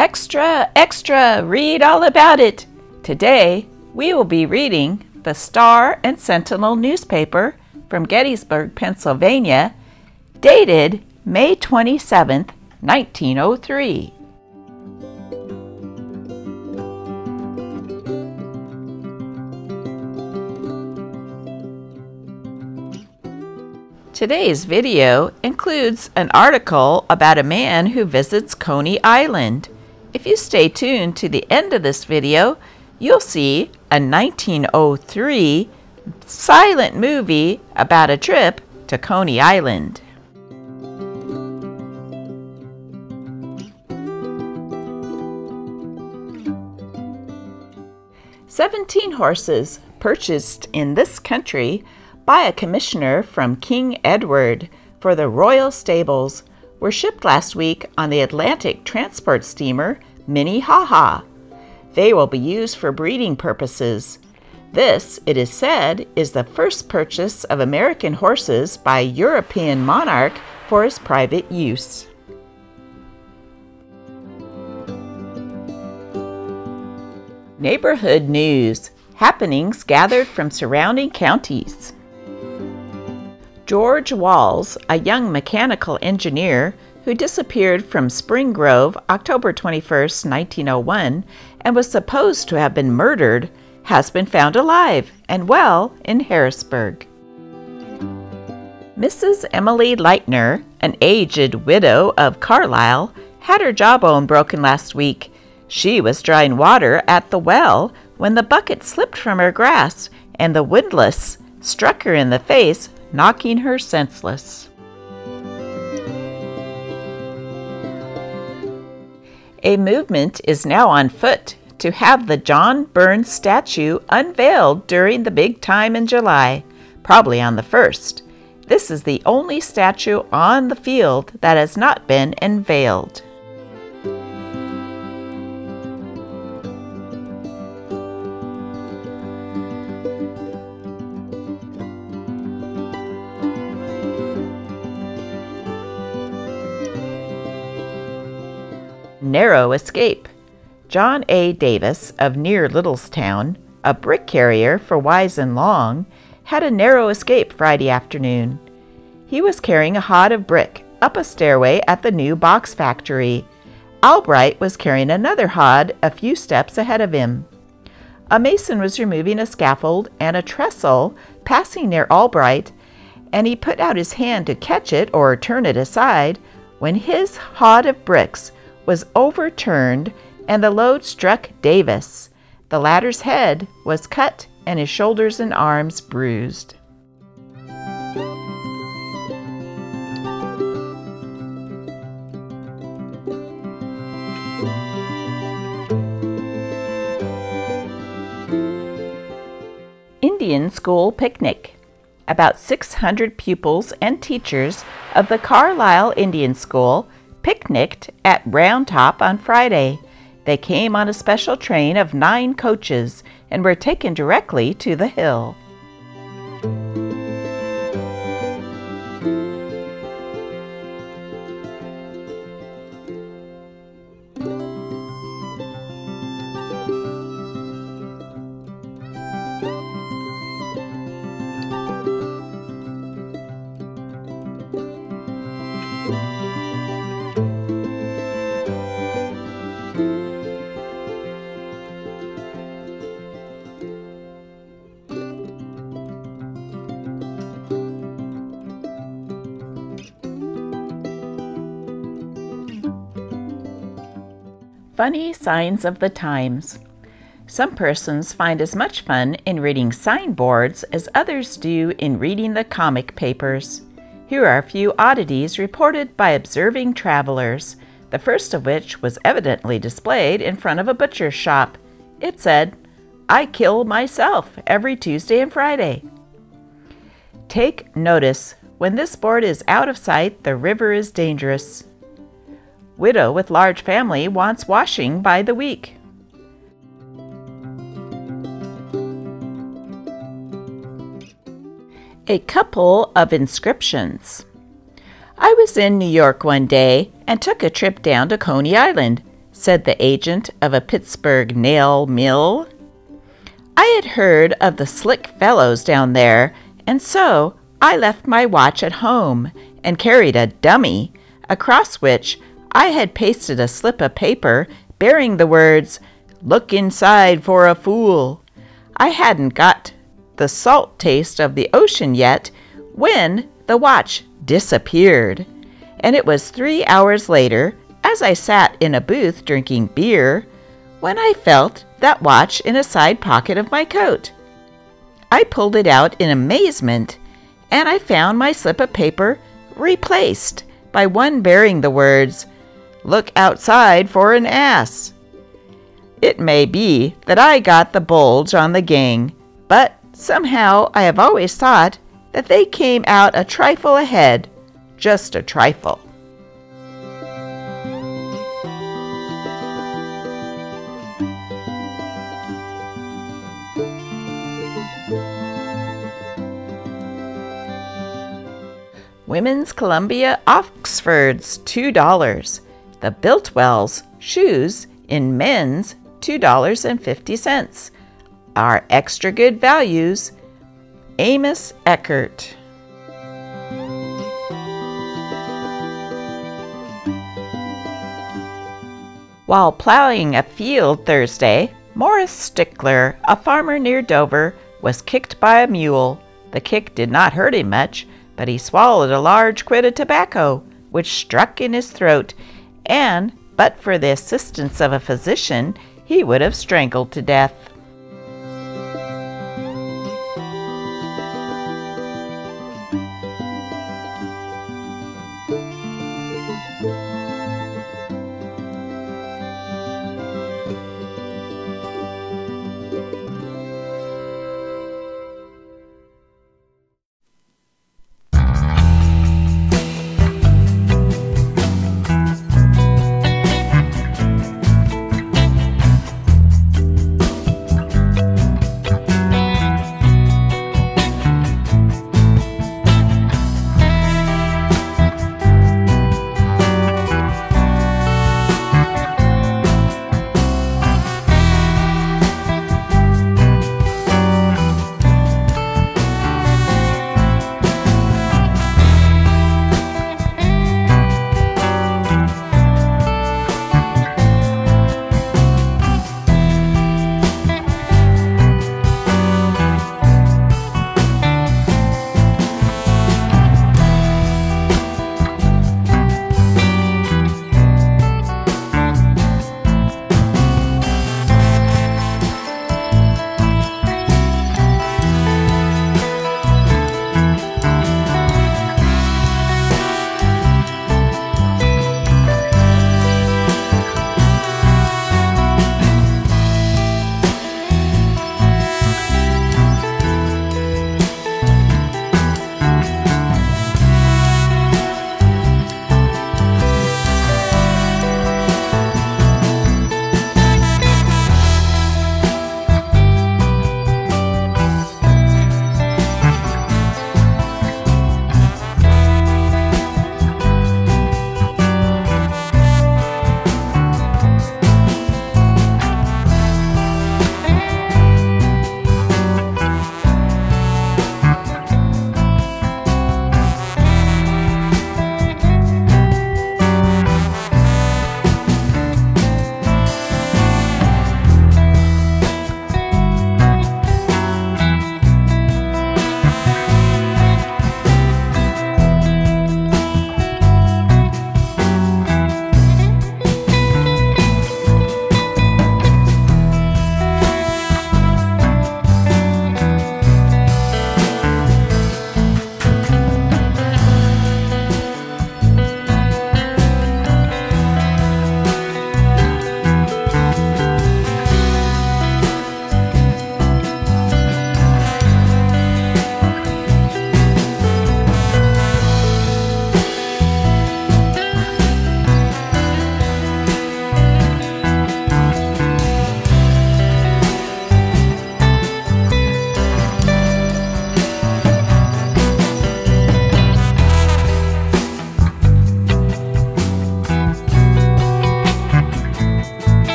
Extra, extra, read all about it. Today, we will be reading the Star and Sentinel newspaper from Gettysburg, Pennsylvania, dated May 27th, 1903. Today's video includes an article about a man who visits Coney Island. If you stay tuned to the end of this video, you'll see a 1903 silent movie about a trip to Coney Island. "17 horses purchased in this country by a commissioner from King Edward for the royal stables were shipped last week on the Atlantic transport steamer Minnehaha. They will be used for breeding purposes. This, it is said, is the first purchase of American horses by a European monarch for his private use." Neighborhood news. Happenings gathered from surrounding counties. George Walls, a young mechanical engineer who disappeared from Spring Grove October 21, 1901, and was supposed to have been murdered, has been found alive and well in Harrisburg. Mrs. Emily Leitner, an aged widow of Carlisle, had her jawbone broken last week. She was drawing water at the well when the bucket slipped from her grasp and the windlass struck her in the face, knocking her senseless. A movement is now on foot to have the John Burns statue unveiled during the big time in July, probably on the 1st. This is the only statue on the field that has not been unveiled. Narrow escape. John A. Davis of near Littlestown, a brick carrier for Wise and Long, had a narrow escape Friday afternoon. He was carrying a hod of brick up a stairway at the new box factory. Albright was carrying another hod a few steps ahead of him. A mason was removing a scaffold and a trestle passing near Albright, and he put out his hand to catch it or turn it aside when his hod of bricks was overturned and the load struck Davis. The latter's head was cut and his shoulders and arms bruised. Indian School Picnic. About 600 pupils and teachers of the Carlisle Indian School picnicked at Round Top on Friday. They came on a special train of 9 coaches and were taken directly to the hill. Funny signs of the times. Some persons find as much fun in reading signboards as others do in reading the comic papers. Here are a few oddities reported by observing travelers, the first of which was evidently displayed in front of a butcher's shop. It said, "I kill myself every Tuesday and Friday." Take notice, when this board is out of sight, the river is dangerous. Widow with large family wants washing by the week. A couple of inscriptions. I was in New York one day and took a trip down to Coney Island, said the agent of a Pittsburgh nail mill. I had heard of the slick fellows down there, and so I left my watch at home and carried a dummy, across which I had pasted a slip of paper bearing the words, "Look inside for a fool." I hadn't got the salt taste of the ocean yet when the watch disappeared, and it was 3 hours later, as I sat in a booth drinking beer, when I felt that watch in a side pocket of my coat. I pulled it out in amazement, and I found my slip of paper replaced by one bearing the words, "Look outside for an ass." It may be that I got the bulge on the gang, but somehow I have always thought that they came out a trifle ahead, just a trifle. Women's Columbia Oxfords, $2. The Biltwells shoes in men's, $2.50. Are extra good values. Amos Eckert. While plowing a field Thursday, Morris Stickler, a farmer near Dover, was kicked by a mule. The kick did not hurt him much, but he swallowed a large quid of tobacco, which struck in his throat, and, but for the assistance of a physician, he would have strangled to death.